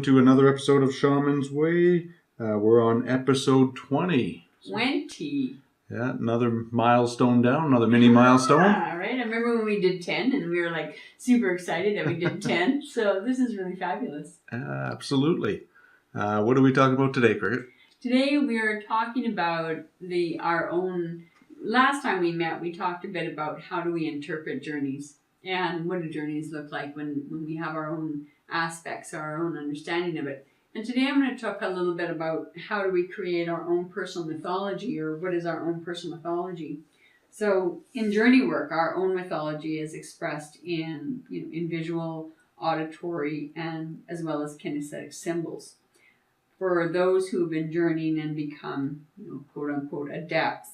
To another episode of Shaman's Way. We're on episode 20. 20. Yeah, another milestone down, another mini milestone. All right. I remember when we did 10 and we were like super excited that we did 10. So this is really fabulous. Absolutely. What are we talking about today, Kriket? Today we are talking about our own. Last time we met, we talked a bit about how do we interpret journeys and what do journeys look like when we have our own aspects, our own understanding of it. And today I'm going to talk a little bit about how do we create our own personal mythology, or what is our own personal mythology. So in journey work, our own mythology is expressed in visual, auditory, and as well as kinesthetic symbols. For those who have been journeying and become, quote unquote, adepts,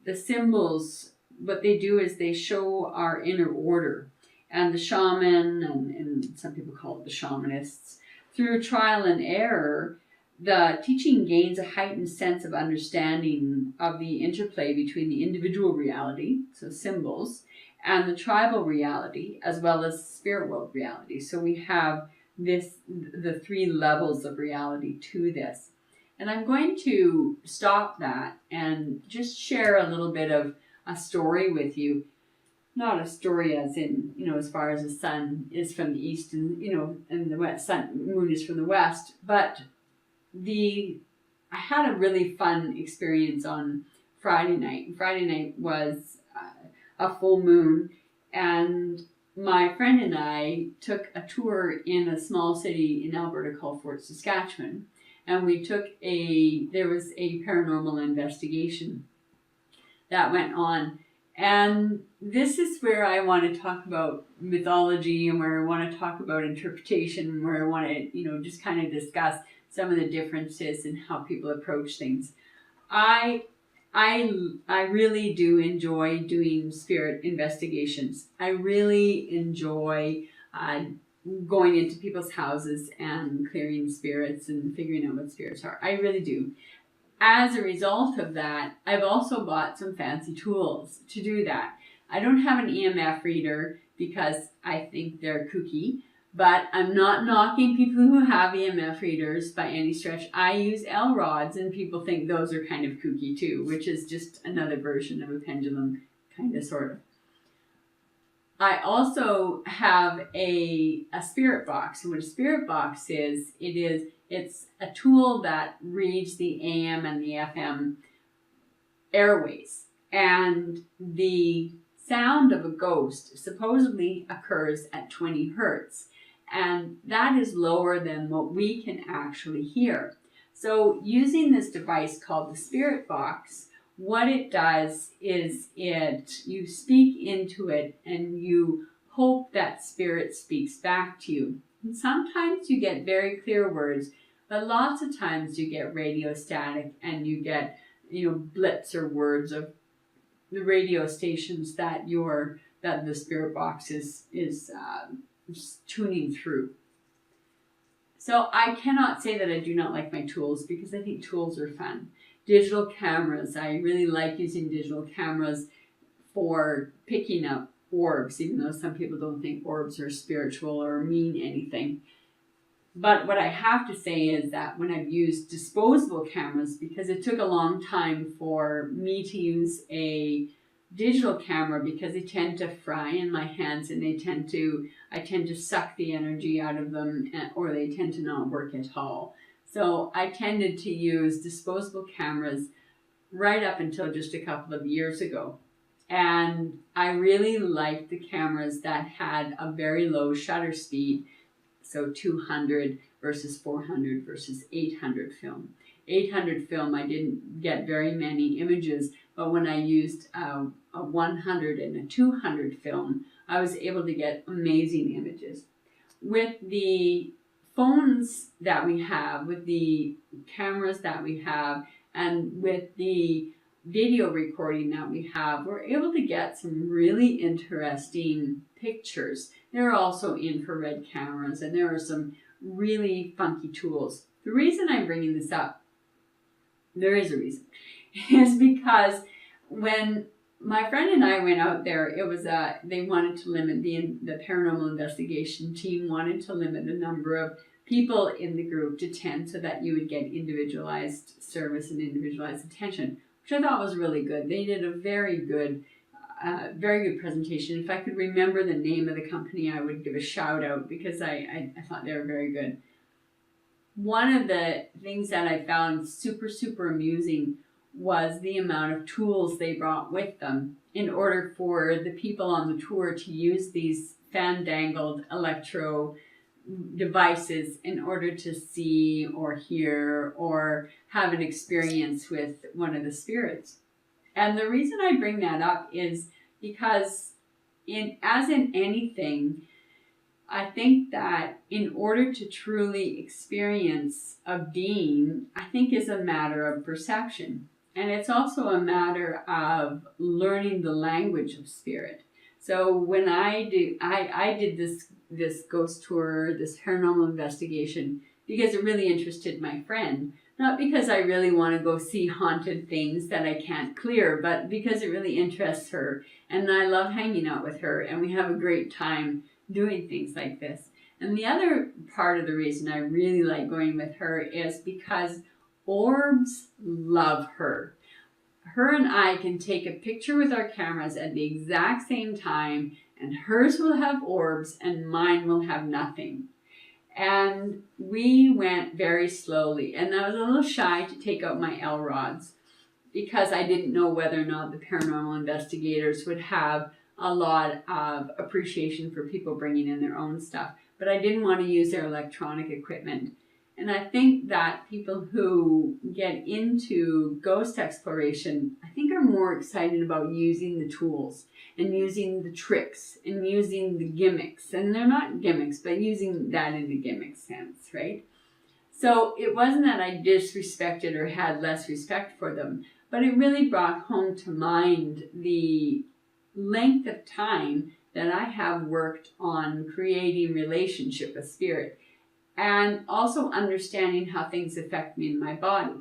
the symbols, what they do is they show our inner order. And the shaman, and some people call it the shamanists, through trial and error, the teaching gains a heightened sense of understanding of the interplay between the individual reality, so symbols, and the tribal reality, as well as spirit world reality. So we have the three levels of reality to this. And I'm going to stop that and just share a little bit of a story with you. Not a story as in, as far as the sun is from the east and, and the west, moon is from the west. But I had a really fun experience on Friday night. Friday night was a full moon, and my friend and I took a tour in a small city in Alberta called Fort Saskatchewan. And there was a paranormal investigation that went on. And this is where I want to talk about mythology, and where I want to talk about interpretation, and where I want to, just kind of discuss some of the differences in how people approach things. I really do enjoy doing spirit investigations. I really enjoy going into people's houses and clearing spirits and figuring out what spirits are. I really do. As a result of that, I've also bought some fancy tools to do that. I don't have an EMF reader because I think they're kooky, but I'm not knocking people who have EMF readers by any stretch. I use L rods, and people think those are kind of kooky too, which is just another version of a pendulum, kind of, sort of. I also have a spirit box. And what a spirit box is, it's a tool that reads the AM and the FM airways. And the sound of a ghost supposedly occurs at 20 hertz. And that is lower than what we can actually hear. So using this device called the spirit box, what it does is you speak into it and you hope that spirit speaks back to you. And sometimes you get very clear words, but lots of times you get radio static, and you get, blitz or words of the radio stations that the spirit box is tuning through. So I cannot say that I do not like my tools, because I think tools are fun. Digital cameras. I really like using digital cameras for picking up orbs, even though some people don't think orbs are spiritual or mean anything. But what I have to say is that when I've used disposable cameras, because it took a long time for me to use a digital camera, because they tend to fry in my hands, and I tend to suck the energy out of them, or they tend to not work at all. So I tended to use disposable cameras right up until just a couple of years ago. And I really liked the cameras that had a very low shutter speed. So 200 versus 400 versus 800 film. 800 film, I didn't get very many images, but when I used a 100 and a 200 film, I was able to get amazing images. With the phones that we have, with the cameras that we have, and with the video recording that we have, we're able to get some really interesting pictures. There are also infrared cameras, and there are some really funky tools. The reason I'm bringing this up, there is a reason, is because when my friend and I went out there, it was they wanted to limit the paranormal investigation team wanted to limit the number of people in the group to 10 so that you would get individualized service and individualized attention, which I thought was really good. They did a very good presentation. If I could remember the name of the company, I would give a shout out because I thought they were very good. One of the things that I found super, super amusing was the amount of tools they brought with them in order for the people on the tour to use these fandangled electro devices in order to see or hear or have an experience with one of the spirits. And the reason I bring that up is because as in anything, I think that in order to truly experience a being, I think is a matter of perception. And it's also a matter of learning the language of spirit. So when I did this ghost tour, this paranormal investigation, because it really interested my friend. Not because I really want to go see haunted things that I can't clear, but because it really interests her. And I love hanging out with her, and we have a great time doing things like this. And the other part of the reason I really like going with her is because orbs love her. Her and I can take a picture with our cameras at the exact same time, and hers will have orbs and mine will have nothing. And we went very slowly, and I was a little shy to take out my L rods because I didn't know whether or not the paranormal investigators would have a lot of appreciation for people bringing in their own stuff. But I didn't want to use their electronic equipment. And I think that people who get into ghost exploration, I think are more excited about using the tools and using the tricks and using the gimmicks. And they're not gimmicks, but using that in a gimmick sense, right? So it wasn't that I disrespected or had less respect for them, but it really brought home to mind the length of time that I have worked on creating relationship with spirit and also understanding how things affect me in my body.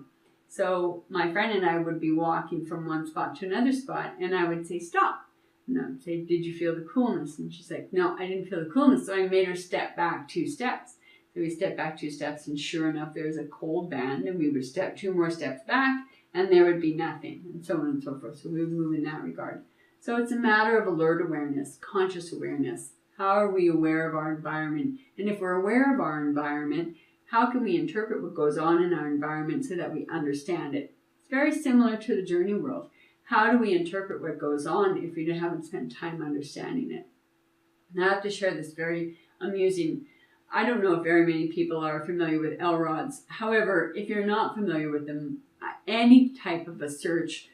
So my friend and I would be walking from one spot to another spot, and I would say, stop. And I would say, did you feel the coolness? And she's like, no, I didn't feel the coolness. So I made her step back 2 steps. So we stepped back 2 steps, and sure enough, there was a cold band, and we would step 2 more steps back, and there would be nothing, and so on and so forth. So we would move in that regard. So it's a matter of alert awareness, conscious awareness. How are we aware of our environment? And if we're aware of our environment, how can we interpret what goes on in our environment so that we understand it? It's very similar to the journey world. How do we interpret what goes on if we haven't spent time understanding it? And I have to share this very amusing. I don't know if very many people are familiar with L rods. However, if you're not familiar with them, any type of a search,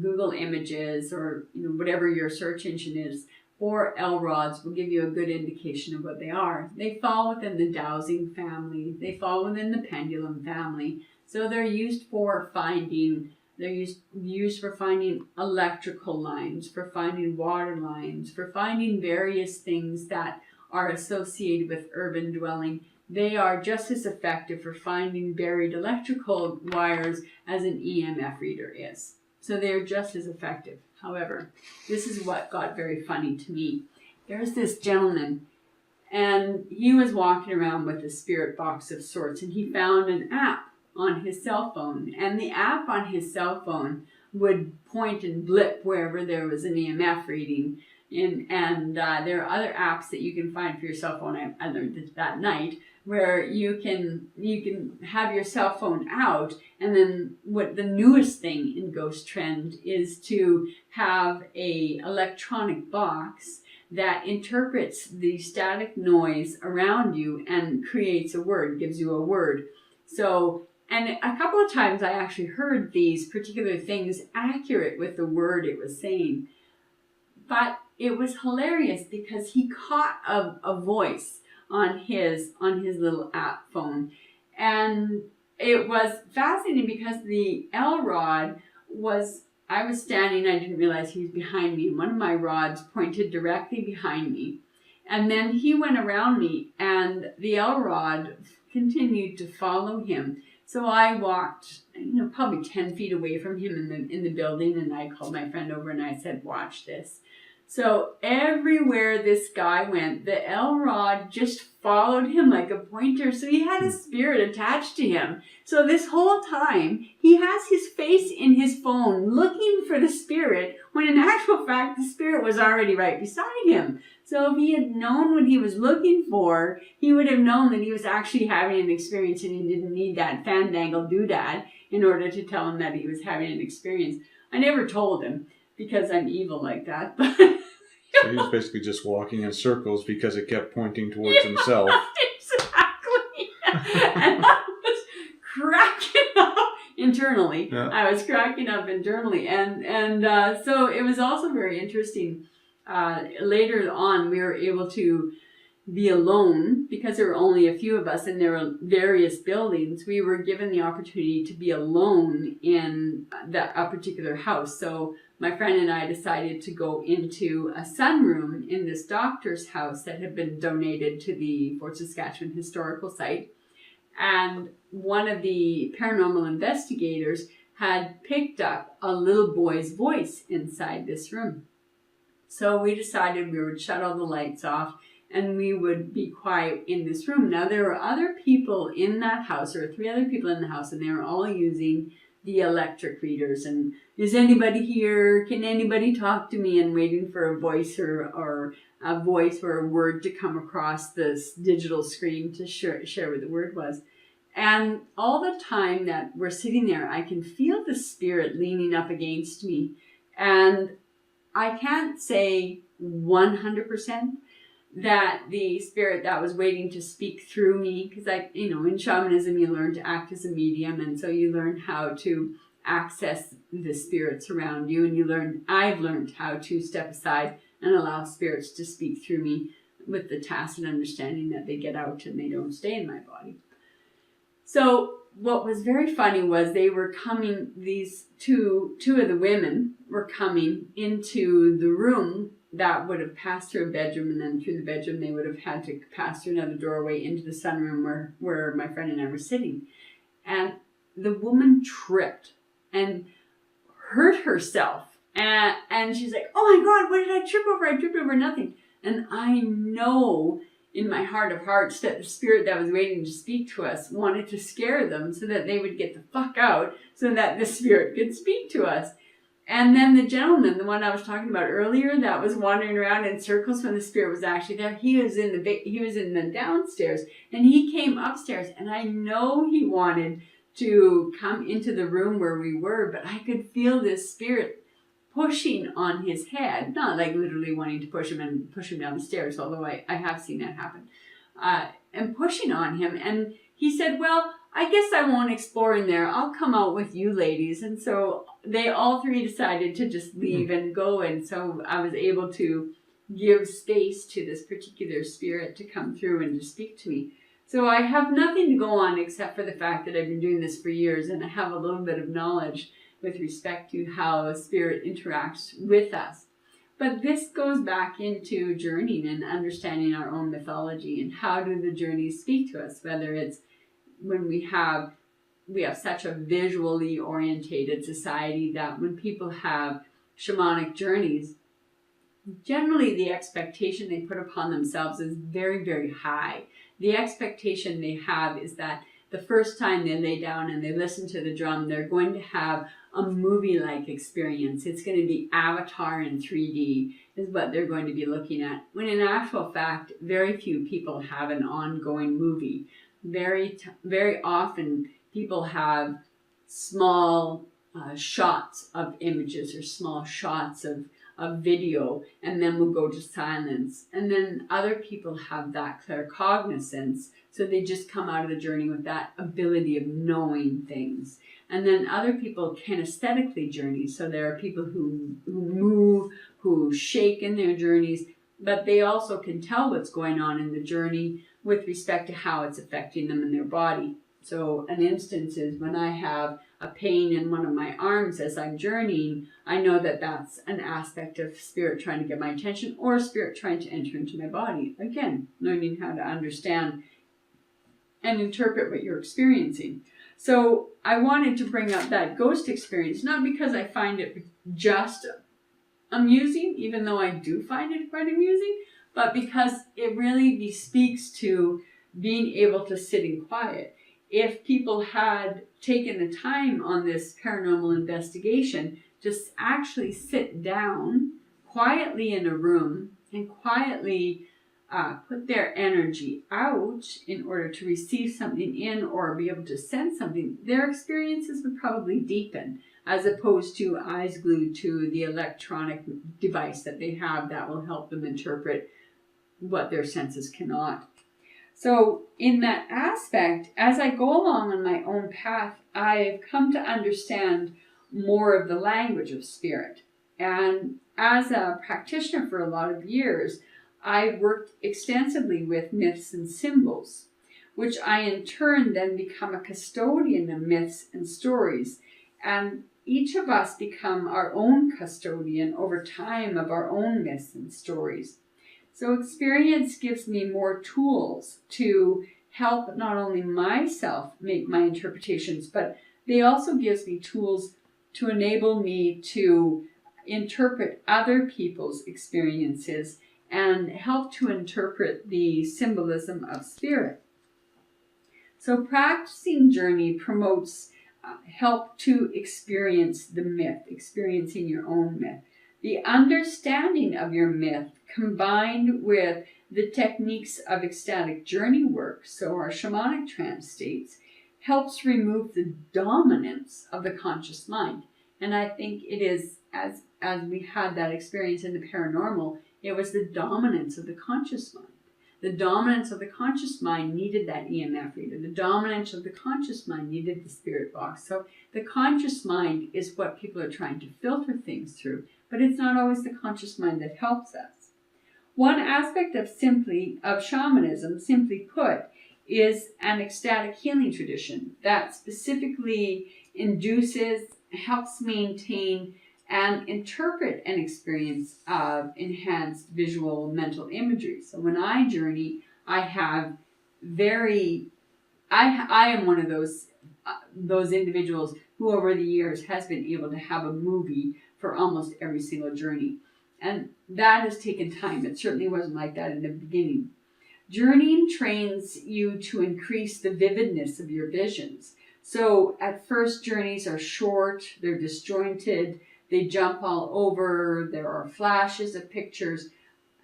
Google Images or whatever your search engine is for L rods will give you a good indication of what they are. They fall within the dowsing family. They fall within the pendulum family. So they're used for finding. They're used for finding electrical lines, for finding water lines, for finding various things that are associated with urban dwelling. They are just as effective for finding buried electrical wires as an EMF reader is. So they're just as effective. However, this is what got very funny to me. There's this gentleman, and he was walking around with a spirit box of sorts, and he found an app on his cell phone. And the app on his cell phone would point and blip wherever there was an EMF reading. And there are other apps that you can find for your cell phone. I learned this that night, where you can have your cell phone out, and then what the newest thing in Ghost Trend is to have a electronic box that interprets the static noise around you and creates a word, gives you a word. So, and a couple of times I actually heard these particular things accurate with the word it was saying. But it was hilarious because he caught a voice on his little app phone. And it was fascinating because the L rod was I was standing, I didn't realize he was behind me, and one of my rods pointed directly behind me. And then he went around me, and the L rod continued to follow him. So I walked, probably 10 feet away from him in the building, and I called my friend over and I said, watch this. So everywhere this guy went, the L rod just followed him like a pointer. So he had a spirit attached to him. So this whole time, he has his face in his phone looking for the spirit, when in actual fact, the spirit was already right beside him. So if he had known what he was looking for, he would have known that he was actually having an experience, and he didn't need that fandangle doodad in order to tell him that he was having an experience. I never told him, because I'm evil like that. But so he was basically just walking in circles because it kept pointing towards himself. Exactly. And I was cracking up internally. Yeah. I was cracking up internally. And so it was also very interesting. Later on, we were able to be alone because there were only a few of us and there were various buildings. We were given the opportunity to be alone in a particular house. So my friend and I decided to go into a sunroom in this doctor's house that had been donated to the Fort Saskatchewan Historical Site. And one of the paranormal investigators had picked up a little boy's voice inside this room. So we decided we would shut all the lights off and we would be quiet in this room. Now, there were other people in that house. There were 3 other people in the house, and they were all using the electric readers. And, is anybody here? Can anybody talk to me? And waiting for a voice or a voice or a word to come across this digital screen to share what the word was. And all the time that we're sitting there, I can feel the spirit leaning up against me. And I can't say 100% that the spirit that was waiting to speak through me, because in shamanism you learn to act as a medium, and so you learn how to access the spirits around you, and I've learned how to step aside and allow spirits to speak through me with the tacit understanding that they get out and they don't stay in my body. So what was very funny was they were coming, these two of the women were coming into the room that would have passed through a bedroom, and then through the bedroom they would have had to pass through another doorway into the sunroom where my friend and I were sitting. And the woman tripped and hurt herself. And she's like, oh my God, what did I trip over? I tripped over nothing. And I know in my heart of hearts that the spirit that was waiting to speak to us wanted to scare them so that they would get the fuck out so that the spirit could speak to us. And then the gentleman, the one I was talking about earlier, that was wandering around in circles when the spirit was actually there, he was in the downstairs, and he came upstairs, and I know he wanted to come into the room where we were, but I could feel this spirit pushing on his head, not like literally wanting to push him down the stairs, although I have seen that happen, and pushing on him. And he said, well, I guess I won't explore in there. I'll come out with you ladies. And so they all 3 decided to just leave and go. And so I was able to give space to this particular spirit to come through and to speak to me. So I have nothing to go on except for the fact that I've been doing this for years, and I have a little bit of knowledge with respect to how a spirit interacts with us. But this goes back into journeying and understanding our own mythology and how do the journeys speak to us, whether it's when we have such a visually orientated society that when people have shamanic journeys, generally the expectation they put upon themselves is very, very high. The expectation they have is that the first time they lay down and they listen to the drum, they're going to have a movie-like experience. It's going to be Avatar in 3D is what they're going to be looking at. When in actual fact, very few people have an ongoing movie. Very often people have small shots of images or small shots of video, and then we'll go to silence. And then other people have that claircognizance, so they just come out of the journey with that ability of knowing things. And then other people kinesthetically journey, so there are people who move, who shake in their journeys, but they also can tell what's going on in the journey with respect to how it's affecting them in their body. So an instance is when I have a pain in one of my arms as I'm journeying, I know that that's an aspect of spirit trying to get my attention, or spirit trying to enter into my body. Again, learning how to understand and interpret what you're experiencing. So I wanted to bring up that ghost experience, not because I find it just amusing, even though I do find it quite amusing, but because it really bespeaks to being able to sit in quiet. If people had taken the time on this paranormal investigation to actually sit down quietly in a room and quietly put their energy out in order to receive something in or be able to sense something, their experiences would probably deepen, as opposed to eyes glued to the electronic device that they have that will help them interpret what their senses cannot. So in that aspect, as I go along on my own path, I've come to understand more of the language of spirit. And as a practitioner for a lot of years, I worked extensively with myths and symbols, which I in turn then become a custodian of myths and stories. And each of us become our own custodian over time of our own myths and stories. So experience gives me more tools to help not only myself make my interpretations, but they also gives me tools to enable me to interpret other people's experiences and help to interpret the symbolism of spirit. So practicing journey promotes help to experience the myth, experiencing your own myth. The understanding of your myth combined with the techniques of ecstatic journey work, so our shamanic trance states, helps remove the dominance of the conscious mind. And I think it is, as we had that experience in the paranormal, it was the dominance of the conscious mind. The dominance of the conscious mind needed that EMF reader. The dominance of the conscious mind needed the spirit box. So the conscious mind is what people are trying to filter things through, but it's not always the conscious mind that helps us. One aspect of shamanism, simply put, is an ecstatic healing tradition that specifically helps maintain and interpret an experience of enhanced visual mental imagery. So when I journey, I am one of those individuals who over the years has been able to have a movie for almost every single journey. And that has taken time. It certainly wasn't like that in the beginning. Journeying trains you to increase the vividness of your visions. So at first, journeys are short, they're disjointed, they jump all over, there are flashes of pictures.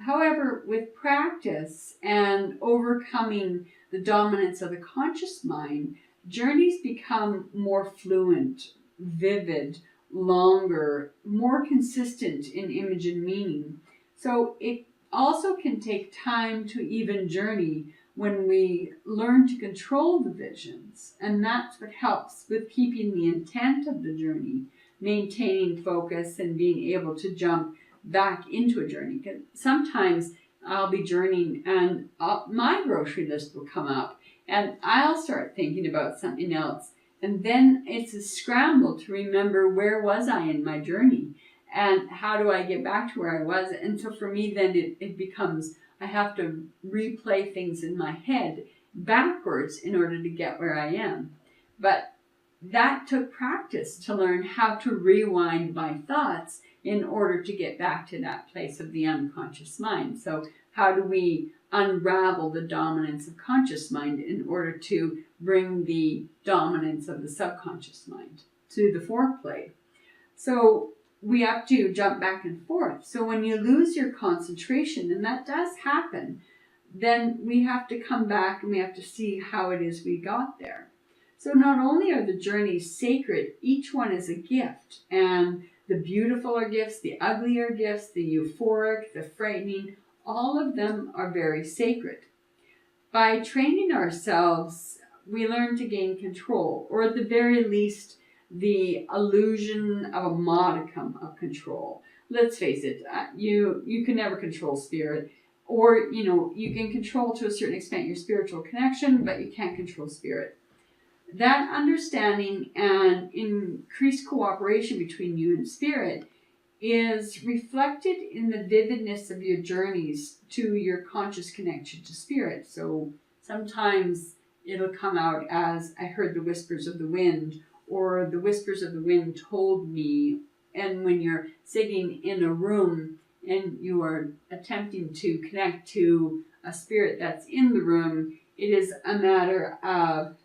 However, with practice and overcoming the dominance of the conscious mind, journeys become more fluent, vivid, longer, more consistent in image and meaning. So it also can take time to even journey when we learn to control the visions. And that's what helps with keeping the intent of the journey, maintaining focus and being able to jump back into a journey. Because sometimes I'll be journeying and my grocery list will come up and I'll start thinking about something else. And then it's a scramble to remember where was I in my journey and how do I get back to where I was. And so for me then it becomes, I have to replay things in my head backwards in order to get where I am. But that took practice to learn how to rewind my thoughts in order to get back to that place of the unconscious mind. So how do we unravel the dominance of conscious mind in order to bring the dominance of the subconscious mind to the foreplay? So we have to jump back and forth. So when you lose your concentration, and that does happen, then we have to come back and we have to see how it is we got there. So not only are the journeys sacred, each one is a gift. And the beautiful are gifts, the ugly are gifts, the euphoric, the frightening, all of them are very sacred. By training ourselves, we learn to gain control, or at the very least, the illusion of a modicum of control. Let's face it, you can never control spirit, or you can control to a certain extent your spiritual connection, but you can't control spirit. That understanding and increased cooperation between you and spirit is reflected in the vividness of your journeys to your conscious connection to spirit. So sometimes it'll come out as, I heard the whispers of the wind, or the whispers of the wind told me. And when you're sitting in a room and you are attempting to connect to a spirit that's in the room, it is a matter of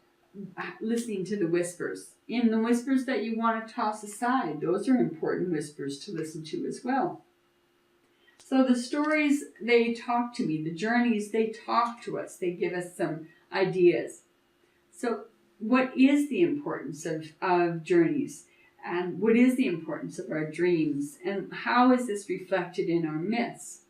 listening to the whispers. In the whispers that you want to toss aside, those are important whispers to listen to as well. So the stories, they talk to me. The journeys, they talk to us. They give us some ideas. So what is the importance of journeys? And what is the importance of our dreams? And how is this reflected in our myths?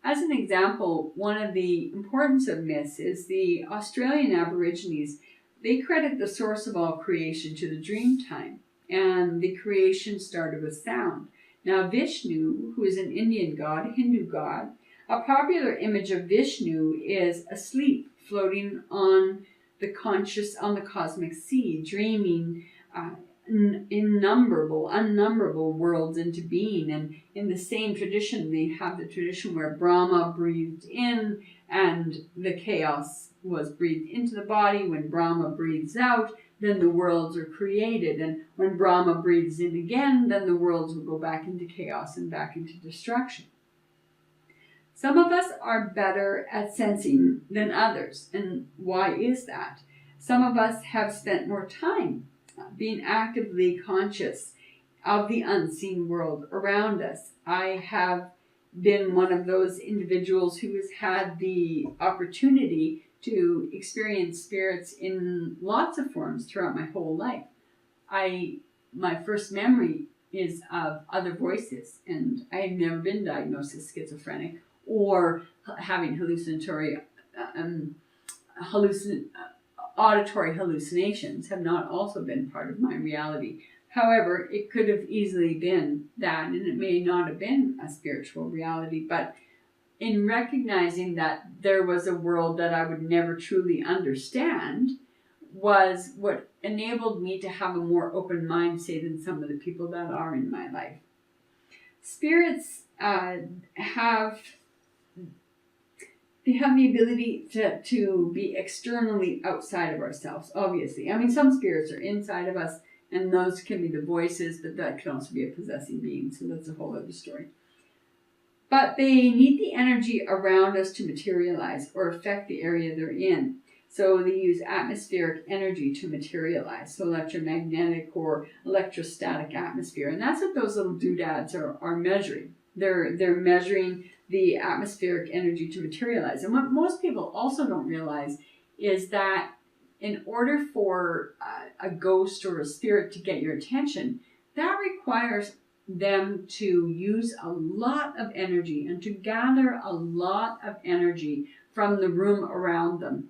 As an example, one of the importance of myths is the Australian Aborigines. They credit the source of all creation to the dream time, and the creation started with sound. Now, Vishnu, who is an Indian god, a Hindu god, a popular image of Vishnu is asleep, floating on the cosmic sea, dreaming unnumberable worlds into being. And in the same tradition, they have the tradition where Brahma breathed in and the chaos was breathed into the body. When Brahma breathes out, then the worlds are created. And when Brahma breathes in again, then the worlds will go back into chaos and back into destruction. Some of us are better at sensing than others. And why is that? Some of us have spent more time being actively conscious of the unseen world around us. I have been one of those individuals who has had the opportunity to experience spirits in lots of forms throughout my whole life. My first memory is of other voices, and I have never been diagnosed as schizophrenic or having auditory hallucinations have not also been part of my reality. However, it could have easily been that, and it may not have been a spiritual reality, but in recognizing that there was a world that I would never truly understand was what enabled me to have a more open mind, say, than some of the people that are in my life. Spirits have the ability to be externally outside of ourselves, obviously. I mean, some spirits are inside of us, and those can be the voices, but that can also be a possessing being, so that's a whole other story. But they need the energy around us to materialize or affect the area they're in. So they use atmospheric energy to materialize, so electromagnetic or electrostatic atmosphere. And that's what those little doodads are measuring. They're measuring the atmospheric energy to materialize. And what most people also don't realize is that in order for a ghost or a spirit to get your attention, that requires them to use a lot of energy and to gather a lot of energy from the room around them.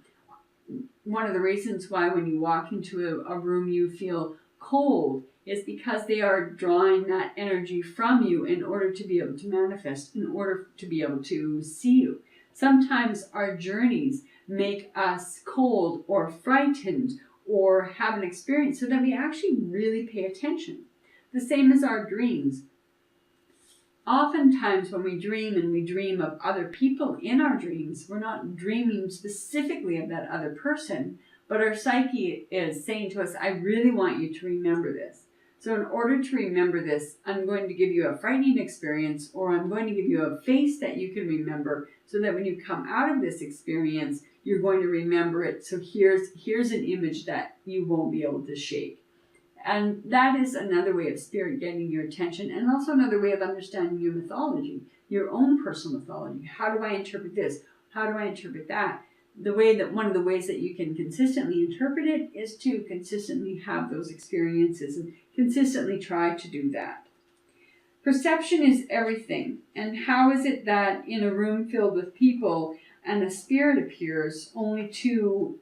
One of the reasons why when you walk into a room you feel cold is because they are drawing that energy from you in order to be able to manifest, in order to be able to see you. Sometimes our journeys make us cold or frightened or have an experience so that we actually really pay attention. The same as our dreams. Oftentimes when we dream and we dream of other people in our dreams, we're not dreaming specifically of that other person, but our psyche is saying to us, I really want you to remember this. So in order to remember this, I'm going to give you a frightening experience, or I'm going to give you a face that you can remember so that when you come out of this experience, you're going to remember it. So here's an image that you won't be able to shake. And that is another way of spirit getting your attention, and also another way of understanding your mythology, your own personal mythology. How do I interpret this? How do I interpret that? One of the ways that you can consistently interpret it is to consistently have those experiences and consistently try to do that. Perception is everything. And how is it that in a room filled with people and a spirit appears, only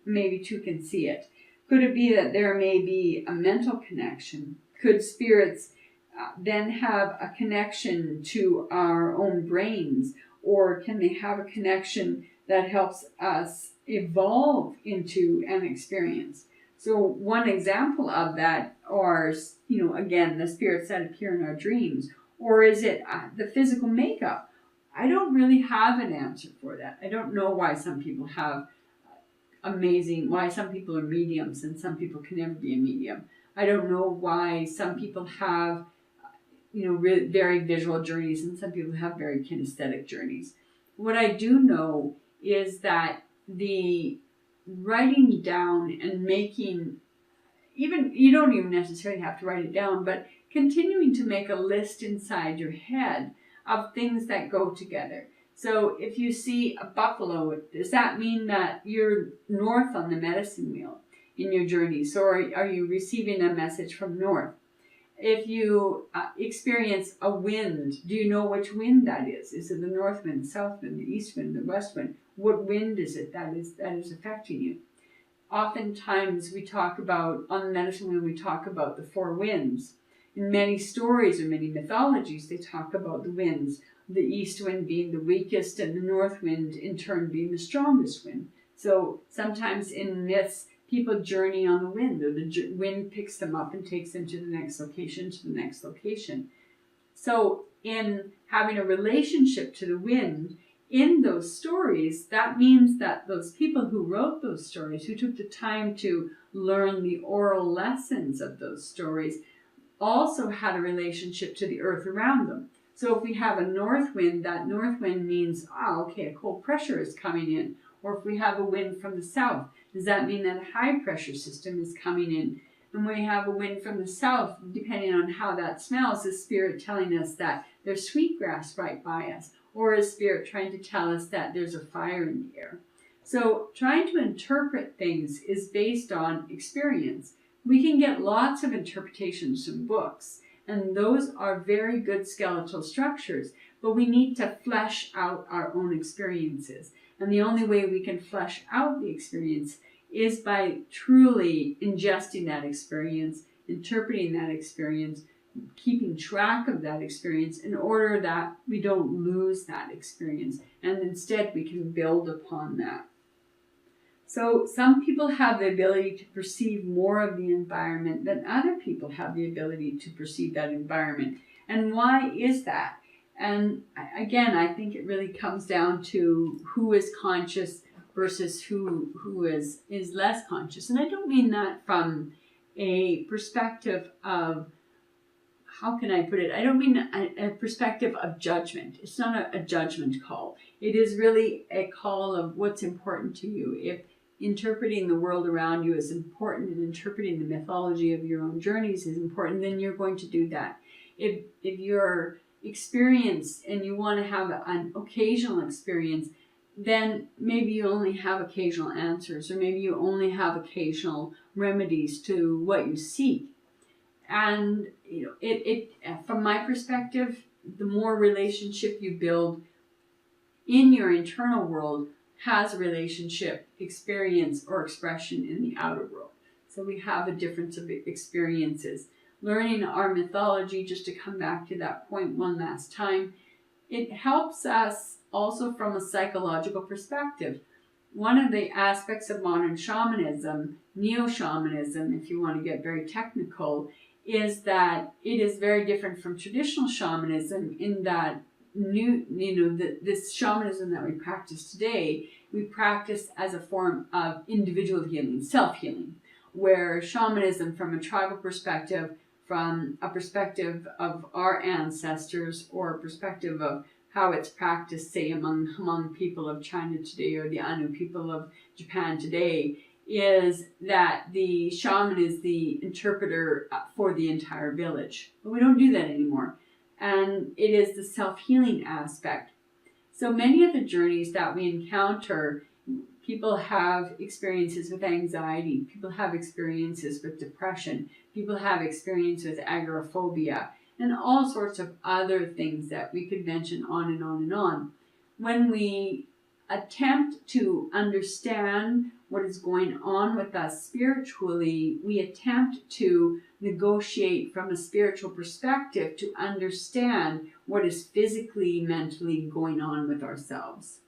maybe two can see it? Could it be that there may be a mental connection? Could spirits then have a connection to our own brains? Or can they have a connection that helps us evolve into an experience? So one example of that, or again, the spirits that appear in our dreams, or is it the physical makeup? I don't really have an answer for that. I don't know why some people have why some people are mediums and some people can never be a medium. I don't know why some people have very visual journeys and some people have very kinesthetic journeys. What I do know is that the writing down and making, even you don't even necessarily have to write it down, but continuing to make a list inside your head of things that go together. So if you see a buffalo, does that mean that you're north on the medicine wheel in your journey? So are you receiving a message from north? If you experience a wind, do you know which wind that is? Is it the north wind, the south wind, the east wind, the west wind? What wind is it that is affecting you? Oftentimes we talk about, on the medicine wheel, we talk about the four winds. In many stories or many mythologies, they talk about the winds, the east wind being the weakest and the north wind in turn being the strongest wind. So sometimes in myths, people journey on the wind, or the wind picks them up and takes them to the next location, to the next location. So in having a relationship to the wind in those stories, that means that those people who wrote those stories, who took the time to learn the oral lessons of those stories, also had a relationship to the earth around them. So if we have a north wind, that north wind means, a cold pressure is coming in. Or if we have a wind from the south, does that mean that a high pressure system is coming in? And when we have a wind from the south, depending on how that smells, is spirit telling us that there's sweetgrass right by us? Or is spirit trying to tell us that there's a fire in the air? So trying to interpret things is based on experience. We can get lots of interpretations from books, and those are very good skeletal structures, but we need to flesh out our own experiences. And the only way we can flesh out the experience is by truly ingesting that experience, interpreting that experience, keeping track of that experience in order that we don't lose that experience. And instead we can build upon that. So some people have the ability to perceive more of the environment than other people have the ability to perceive that environment. And why is that? And again, I think it really comes down to who is conscious versus who is less conscious. And I don't mean that from a perspective of, how can I put it? I don't mean a perspective of judgment. It's not a judgment call. It is really a call of what's important to you. If interpreting the world around you is important and interpreting the mythology of your own journeys is important, then you're going to do that. If your experience and you want to have an occasional experience, then maybe you only have occasional answers, or maybe you only have occasional remedies to what you seek. And it from my perspective, the more relationship you build in your internal world has a relationship, experience, or expression in the outer world. So we have a difference of experiences. Learning our mythology, just to come back to that point one last time, it helps us also from a psychological perspective. One of the aspects of modern shamanism, neo-shamanism, if you want to get very technical, is that it is very different from traditional shamanism in that this shamanism that we practice today, we practice as a form of individual healing, self-healing, where shamanism from a tribal perspective, from a perspective of our ancestors, or a perspective of how it's practiced, say, among Hmong people of China today, or the Anu people of Japan today, is that the shaman is the interpreter for the entire village. But we don't do that anymore. And it is the self-healing aspect. So many of the journeys that we encounter, people have experiences with anxiety, people have experiences with depression, people have experience with agoraphobia, and all sorts of other things that we could mention on and on and on. When we attempt to understand what is going on with us spiritually, we attempt to negotiate from a spiritual perspective to understand what is physically, mentally going on with ourselves.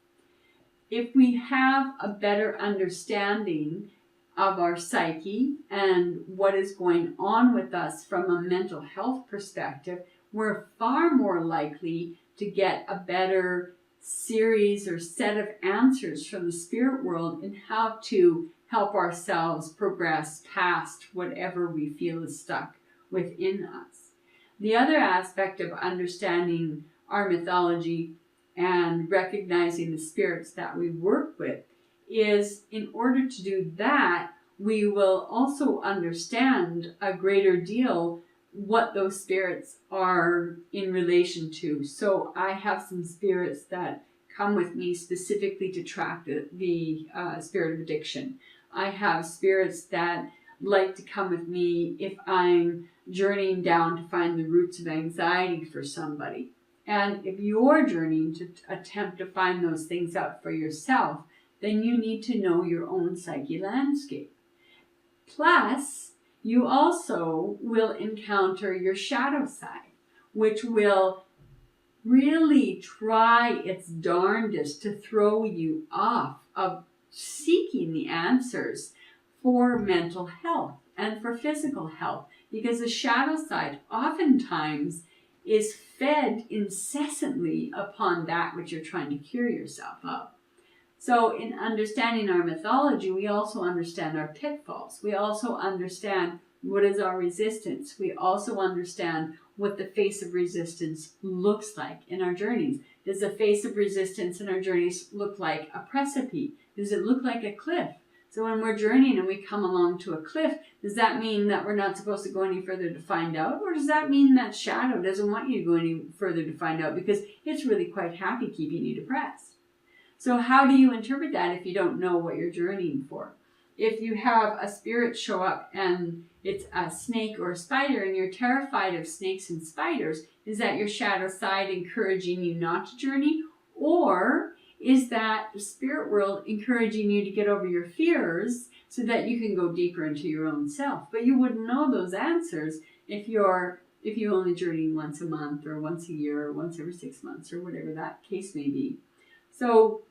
If we have a better understanding of our psyche and what is going on with us from a mental health perspective, we're far more likely to get a better series or set of answers from the spirit world in how to help ourselves progress past whatever we feel is stuck within us. The other aspect of understanding our mythology and recognizing the spirits that we work with is, in order to do that, we will also understand a greater deal what those spirits are in relation to. So I have some spirits that come with me specifically to track the spirit of addiction. I have spirits that like to come with me if I'm journeying down to find the roots of anxiety for somebody. And if you're journeying to attempt to find those things out for yourself, then you need to know your own psyche landscape. Plus, you also will encounter your shadow side, which will really try its darndest to throw you off of seeking the answers for mental health and for physical health, because the shadow side oftentimes is fed incessantly upon that which you're trying to cure yourself of. So in understanding our mythology, we also understand our pitfalls. We also understand what is our resistance. We also understand what the face of resistance looks like in our journeys. Does the face of resistance in our journeys look like a precipice? Does it look like a cliff? So when we're journeying and we come along to a cliff, does that mean that we're not supposed to go any further to find out? Or does that mean that shadow doesn't want you to go any further to find out because it's really quite happy keeping you depressed? So how do you interpret that if you don't know what you're journeying for? If you have a spirit show up and it's a snake or a spider and you're terrified of snakes and spiders, is that your shadow side encouraging you not to journey? Or is that the spirit world encouraging you to get over your fears so that you can go deeper into your own self? But you wouldn't know those answers if you only journey once a month or once a year or once every 6 months or whatever that case may be. So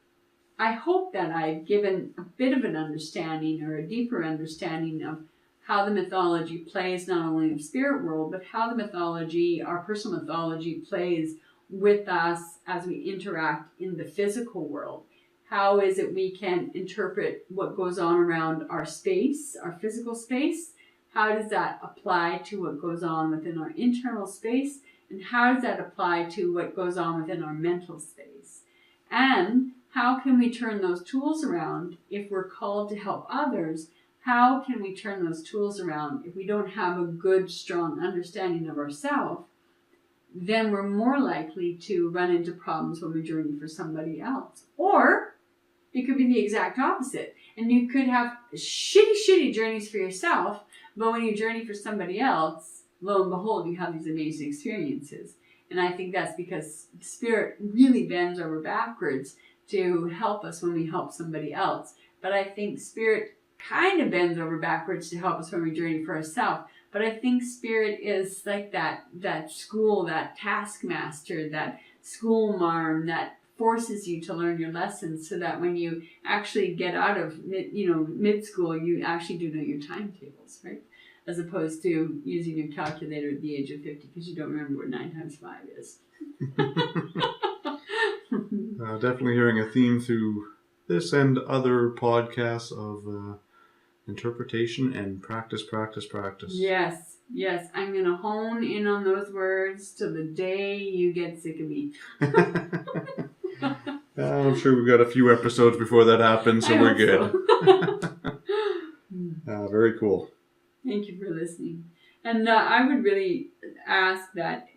I hope that I've given a bit of an understanding or a deeper understanding of how the mythology plays not only in the spirit world, but how the mythology, our personal mythology, plays with us as we interact in the physical world. How is it we can interpret what goes on around our space, our physical space? How does that apply to what goes on within our internal space? And how does that apply to what goes on within our mental space? And how can we turn those tools around if we're called to help others? How can we turn those tools around if we don't have a good, strong understanding of ourselves? Then we're more likely to run into problems when we journey for somebody else. Or it could be the exact opposite. And you could have shitty journeys for yourself, but when you journey for somebody else, lo and behold, you have these amazing experiences. And I think that's because Spirit really bends over backwards to help us when we help somebody else. But I think Spirit kind of bends over backwards to help us when we journey for ourselves. But I think Spirit is like that school, that taskmaster, that school marm that forces you to learn your lessons so that when you actually get out of mid-school, you actually do know your timetables, right? As opposed to using your calculator at the age of 50 because you don't remember what 9 times 5 is. Definitely hearing a theme through this and other podcasts of interpretation and practice. Yes. I'm going to hone in on those words till the day you get sick of me. I'm sure we've got a few episodes before that happens, so we're good. So. Very cool. Thank you for listening. And I would really ask that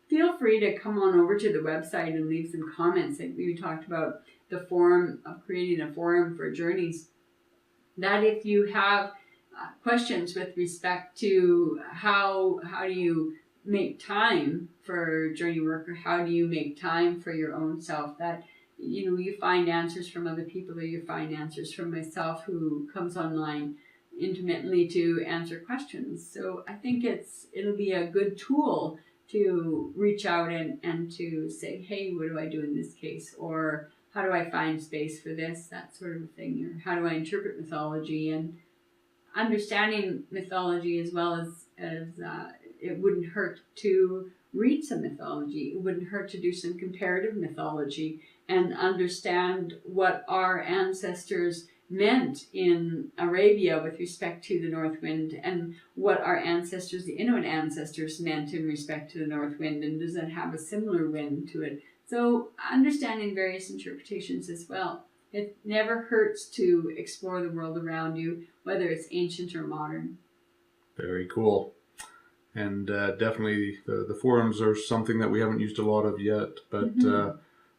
feel free to come on over to the website and leave some comments. Like we talked about the forum, of creating a forum for journeys. That if you have questions with respect to how do you make time for journey work, or how do you make time for your own self, that you find answers from other people, or you find answers from myself who comes online intermittently to answer questions. So I think it'll be a good tool to reach out and to say, hey, what do I do in this case? Or how do I find space for this, that sort of a thing, or how do I interpret mythology, and understanding mythology as well as it wouldn't hurt to read some mythology. It wouldn't hurt to do some comparative mythology and understand what our ancestors meant in Arabia with respect to the north wind, and what our ancestors, the Inuit ancestors, meant in respect to the north wind, and does it have a similar wind to it. So understanding various interpretations as well. It never hurts to explore the world around you, whether it's ancient or modern. Very cool. And definitely the forums are something that we haven't used a lot of yet, but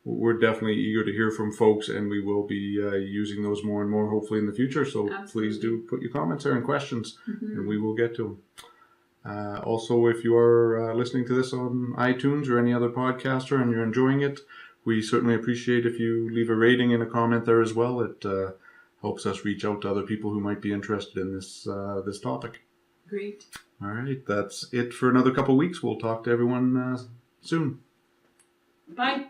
we're definitely eager to hear from folks, and we will be using those more and more hopefully in the future. So please do put your comments there and questions, and we will get to them. Also, if you are listening to this on iTunes or any other podcaster and you're enjoying it, we certainly appreciate if you leave a rating and a comment there as well. It helps us reach out to other people who might be interested in this topic. Great. All right, that's it for another couple of weeks. We'll talk to everyone soon. Bye.